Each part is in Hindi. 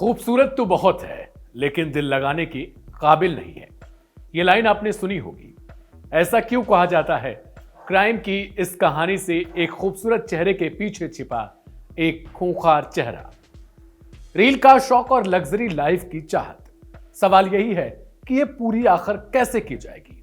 खूबसूरत तो बहुत है लेकिन दिल लगाने के काबिल नहीं है। ये लाइन आपने सुनी होगी। ऐसा क्यों कहा जाता है? क्राइम की इस कहानी से एक खूबसूरत चेहरे के पीछे छिपा एक खूंखार चेहरा, रील का शौक और लग्जरी लाइफ की चाहत। सवाल यही है कि ये पूरी आखिर कैसे की जाएगी?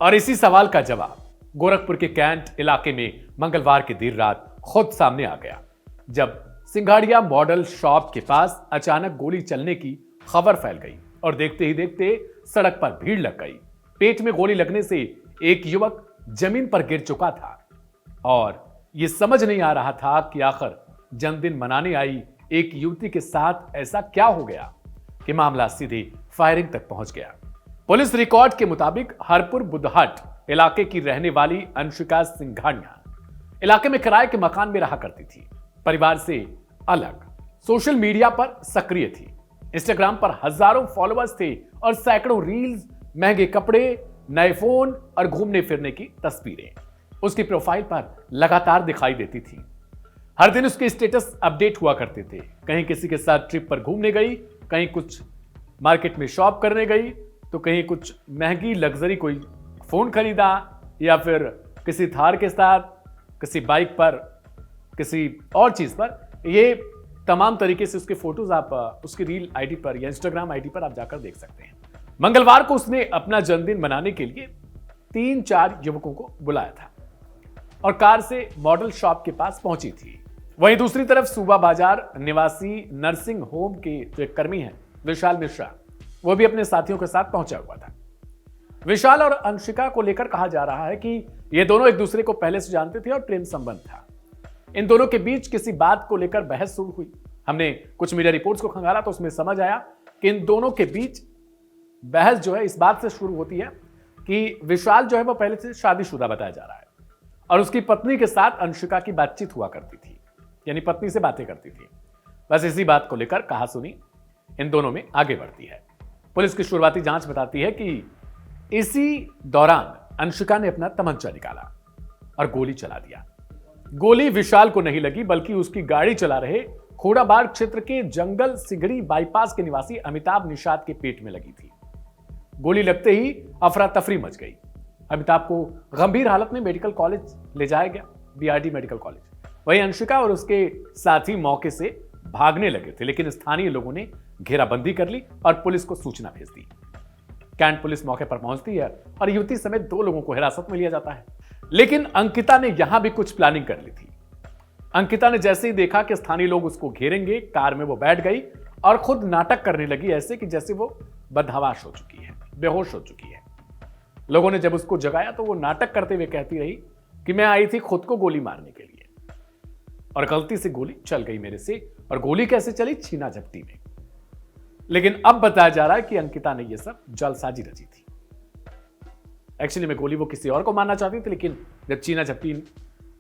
और इसी सवाल का जवाब गोरखपुर के कैंट इलाके में मंगलवार की देर रात खुद सामने आ गया, जब सिंघाड़िया मॉडल शॉप के पास अचानक गोली चलने की खबर फैल गई और देखते ही देखते सड़क पर भीड़ लग गई। पेट में गोली लगने से एक युवक जमीन पर गिर चुका था और यह समझ नहीं आ रहा था कि आखिर जन्मदिन मनाने आई एक युवती के साथ ऐसा क्या हो गया कि मामला सीधे फायरिंग तक पहुंच गया। पुलिस रिकॉर्ड के मुताबिक हरपुर बुधहट इलाके की रहने वाली अंशिका सिंघाड़िया इलाके में किराए के मकान में रहा करती थी। परिवार से अलग सोशल मीडिया पर सक्रिय थी। इंस्टाग्राम पर हजारों फॉलोअर्स थे और सैकड़ों रील्स, महंगे कपड़े, नए फोन और घूमने फिरने की तस्वीरें उसकी प्रोफाइल पर लगातार दिखाई देती थी। हर दिन उसके स्टेटस अपडेट हुआ करते थे। कहीं किसी के साथ ट्रिप पर घूमने गई, कहीं कुछ मार्केट में शॉप करने गई, तो कहीं कुछ महंगी लग्जरी कोई फोन खरीदा, या फिर किसी थार के साथ, किसी बाइक पर, किसी और चीज पर। ये तमाम तरीके से उसके फोटोज आप उसकी रील आईडी पर या इंस्टाग्राम आईडी पर आप जाकर देख सकते हैं। मंगलवार को उसने अपना जन्मदिन मनाने के लिए 3-4 युवकों को बुलाया था और कार से मॉडल शॉप के पास पहुंची थी। वहीं दूसरी तरफ सूबा बाजार निवासी नर्सिंग होम के जो एक कर्मी हैं विशाल मिश्रा, वो भी अपने साथियों के साथ पहुंचा हुआ था। विशाल और अंशिका को लेकर कहा जा रहा है कि ये दोनों एक दूसरे को पहले से जानते थे और प्रेम संबंध था। इन दोनों के बीच किसी बात को लेकर बहस शुरू हुई। हमने कुछ मीडिया रिपोर्ट्स को खंगाला तो उसमें समझ आया कि इन दोनों के बीच बहस जो है इस बात से शुरू होती है कि विशाल जो है वो पहले से शादीशुदा बताया जा रहा है और उसकी पत्नी के साथ अंशिका की बातचीत हुआ करती थी, यानी पत्नी से बातें करती थी। बस इसी बात को लेकर कहासुनी इन दोनों में आगे बढ़ती है। पुलिस की शुरुआती जांच बताती है कि इसी दौरान अंशिका ने अपना तमंचा निकाला और गोली चला दिया। गोली विशाल को नहीं लगी बल्कि उसकी गाड़ी चला रहे खोड़ाबाड़ क्षेत्र के जंगल सिगड़ी बाईपास के निवासी अमिताभ निषाद के पेट में लगी थी। गोली लगते ही अफरा तफरी मच गई। अमिताभ को गंभीर हालत में मेडिकल कॉलेज ले जाया गया, बीआरडी मेडिकल कॉलेज। वहीं अंशिका और उसके साथी मौके से भागने लगे थे, लेकिन स्थानीय लोगों ने घेराबंदी कर ली और पुलिस को सूचना भेज दी। कैंट पुलिस मौके पर पहुंचती है और युवती समेत 2 लोगों को हिरासत में लिया जाता है। लेकिन अंकिता ने यहां भी कुछ प्लानिंग कर ली थी। अंकिता ने जैसे ही देखा कि स्थानीय लोग उसको घेरेंगे, कार में वो बैठ गई और खुद नाटक करने लगी, ऐसे कि जैसे वो बदहवाश हो चुकी है, बेहोश हो चुकी है। लोगों ने जब उसको जगाया तो वो नाटक करते हुए कहती रही कि मैं आई थी खुद को गोली मारने के लिए और गलती से गोली चल गई मेरे से। और गोली कैसे चली? छीना झपटी में। लेकिन अब बताया जा रहा है कि अंकिता ने यह सब जलसाजी रची थी। एक्चुअली में गोली वो किसी और को मारना चाहती थी, लेकिन जब छीना झपटी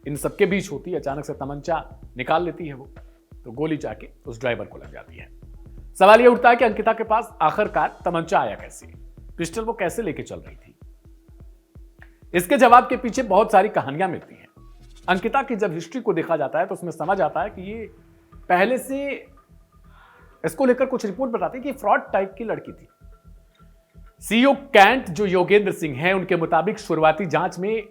इन सबके बीच होती है, अचानक से तमंचा निकाल लेती है वो, तो गोली जाके उस ड्राइवर को लग जाती है। सवाल यह उठता है कि अंकिता के पास आखिरकार तमंचा आया कैसे? पिस्टल वो कैसे लेके चल रही थी? इसके जवाब के पीछे बहुत सारी कहानियां मिलती हैं। अंकिता की जब हिस्ट्री को देखा जाता है तो उसमें समझ आता है कि ये पहले से इसको लेकर कुछ रिपोर्ट बताती है कि फ्रॉड टाइप की लड़की थी। सीईओ कैंट जो योगेंद्र सिंह हैं, उनके मुताबिक शुरुआती जांच में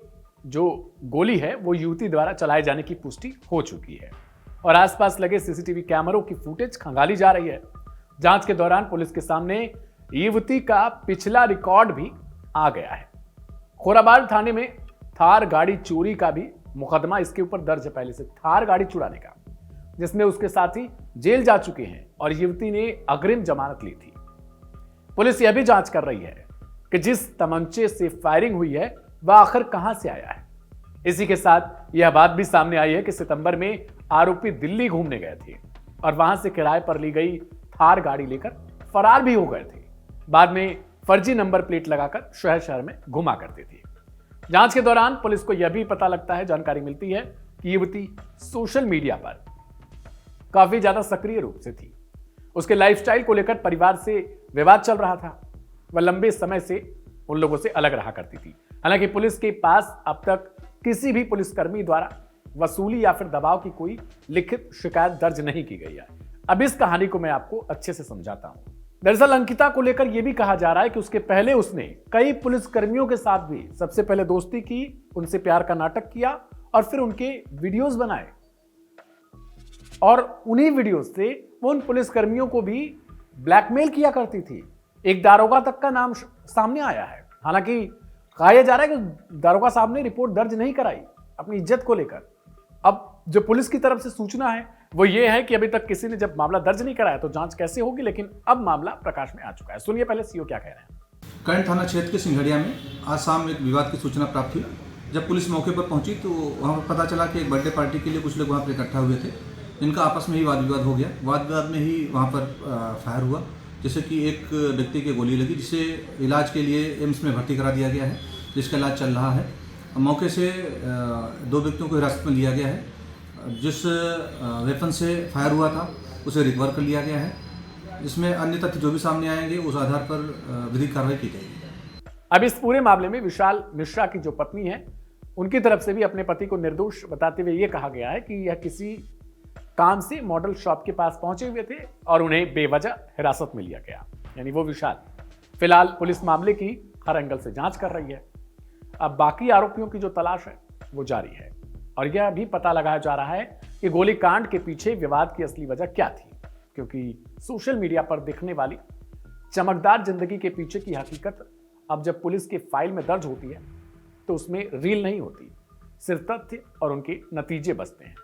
जो गोली है वो युवती द्वारा चलाए जाने की पुष्टि हो चुकी है और आसपास लगे सीसीटीवी कैमरों की फुटेज खंगाली जा रही है। जांच के दौरान पुलिस के सामने युवती का पिछला रिकॉर्ड भी आ गया है। खोराबाड़ थाने में थार गाड़ी चोरी का भी मुकदमा इसके ऊपर दर्ज है पहले से, थार गाड़ी चुराने का, जिसमें उसके साथी जेल जा चुके हैं और युवती ने अग्रिम जमानत ली थी। पुलिस यह भी जांच कर रही है कि जिस तमंचे से फायरिंग हुई है वह आखिर कहां से आया है। इसी के साथ यह बात भी सामने आई है कि सितंबर में आरोपी दिल्ली घूमने गए थे और वहां से किराए पर ली गई थार गाड़ी लेकर फरार भी हो गए थे। बाद में फर्जी नंबर प्लेट लगाकर शहर शहर में घुमा करते थे। जांच के दौरान पुलिस को यह भी पता लगता है, जानकारी मिलती है कि युवती सोशल मीडिया पर काफी ज्यादा सक्रिय रूप से थी। उसके लाइफस्टाइल को लेकर परिवार से विवाद चल रहा था। वह लंबे समय से उन लोगों से अलग रहा करती थी। हालांकि पुलिस के पास अब तक किसी भी पुलिसकर्मी द्वारा वसूली या फिर दबाव की कोई लिखित शिकायत दर्ज नहीं की गई है। अब इस कहानी को मैं आपको अच्छे से समझाता हूं। दरअसल अंकिता को लेकर यह भी कहा जा रहा है कि उसके पहले उसने कई पुलिस कर्मियों के साथ भी सबसे पहले दोस्ती की, उनसे प्यार का नाटक किया और फिर उनके वीडियोस बनाए और उन्हीं वीडियोस से वो उन पुलिस कर्मियों को भी ब्लैकमेल किया करती थी। एक दारोगा तक का नाम सामने आया है। हालांकि कहा जा रहा है कि दारोगा साहब ने रिपोर्ट दर्ज नहीं कराई अपनी इज्जत को लेकर। अब जो पुलिस की तरफ से सूचना है वो ये है कि अभी तक किसी ने जब मामला दर्ज नहीं कराया तो जांच कैसे होगी, लेकिन अब मामला प्रकाश में आ चुका है। सुनिए पहले सीओ क्या कह रहे हैं। करंट थाना क्षेत्र के सिंघड़िया में आज शाम एक विवाद की सूचना प्राप्त हुई। जब पुलिस मौके पर पहुंची तो वहां पर पता चला कि एक बर्थडे पार्टी के लिए कुछ लोग वहां पर इकट्ठा हुए थे, जिनका आपस में ही वाद विवाद हो गया। वाद विवाद में ही वहां पर फायर हुआ, जैसे कि एक व्यक्ति की गोली लगी, जिसे इलाज के लिए एम्स में भर्ती करा दिया गया है, जिसका इलाज चल रहा है। मौके से 2 व्यक्तियों को हिरासत में लिया गया है। जिस वेपन से फायर हुआ था उसे रिकवर कर लिया गया है। इसमें अन्य तथ्य जो भी सामने आएंगे उस आधार पर विधिक कार्रवाई की जाएगी। अब इस पूरे मामले में विशाल मिश्रा की जो पत्नी है उनकी तरफ से भी अपने पति को निर्दोष बताते हुए यह कहा गया है कि यह किसी काम से मॉडल शॉप के पास पहुंचे हुए थे और उन्हें बेवजह हिरासत में लिया गया, यानी वो विशाल। फिलहाल पुलिस मामले की हर एंगल से जांच कर रही है। अब बाकी आरोपियों की जो तलाश है वो जारी है और यह भी पता लगाया जा रहा है कि गोलीकांड के पीछे विवाद की असली वजह क्या थी, क्योंकि सोशल मीडिया पर दिखने वाली चमकदार जिंदगी के पीछे की हकीकत अब जब पुलिस के फाइल में दर्ज होती है तो उसमें रील नहीं होती, सिर्फ तथ्य और उनके नतीजे बचते हैं।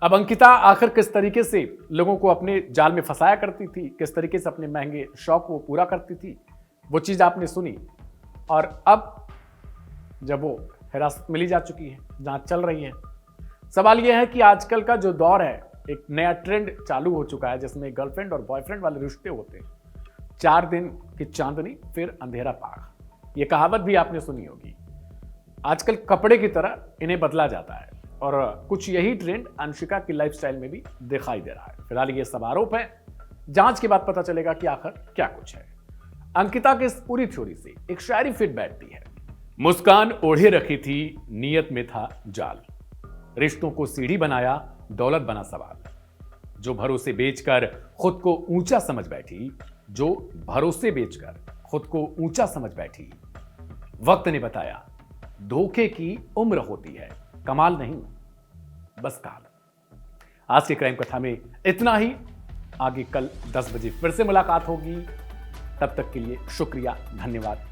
अब अंकिता आखिर किस तरीके से लोगों को अपने जाल में फंसाया करती थी, किस तरीके से अपने महंगे शौक को पूरा करती थी, वो चीज आपने सुनी। और अब जब वो हिरासत मिली जा चुकी है, जांच चल रही है, सवाल यह है कि आजकल का जो दौर है, एक नया ट्रेंड चालू हो चुका है जिसमें गर्लफ्रेंड और बॉयफ्रेंड वाले रिश्ते होते हैं। 4 दिन की चांदनी फिर अंधेरा पाग, ये कहावत भी आपने सुनी होगी। आजकल कपड़े की तरह इन्हें बदला जाता है और कुछ यही ट्रेंड अंशिका की लाइफस्टाइल में भी दिखाई दे रहा है। फिलहाल ये सब आरोप है, जांच के बाद पता चलेगा कि आखिर क्या कुछ है। अंकिता के इस पूरी थ्योरी से एक शायरी फिट बैठती है। मुस्कान ओढ़े रखी थी, नियत में था जाल, रिश्तों को सीढ़ी बनाया, दौलत बना सवाल। जो भरोसे बेचकर खुद को ऊंचा समझ बैठी, जो भरोसे बेचकर खुद को ऊंचा समझ बैठी, वक्त ने बताया धोखे की उम्र होती है, कमाल नहीं बस काल। आज के क्राइम कथा में इतना ही। आगे कल 10 बजे फिर से मुलाकात होगी। तब तक के लिए शुक्रिया, धन्यवाद।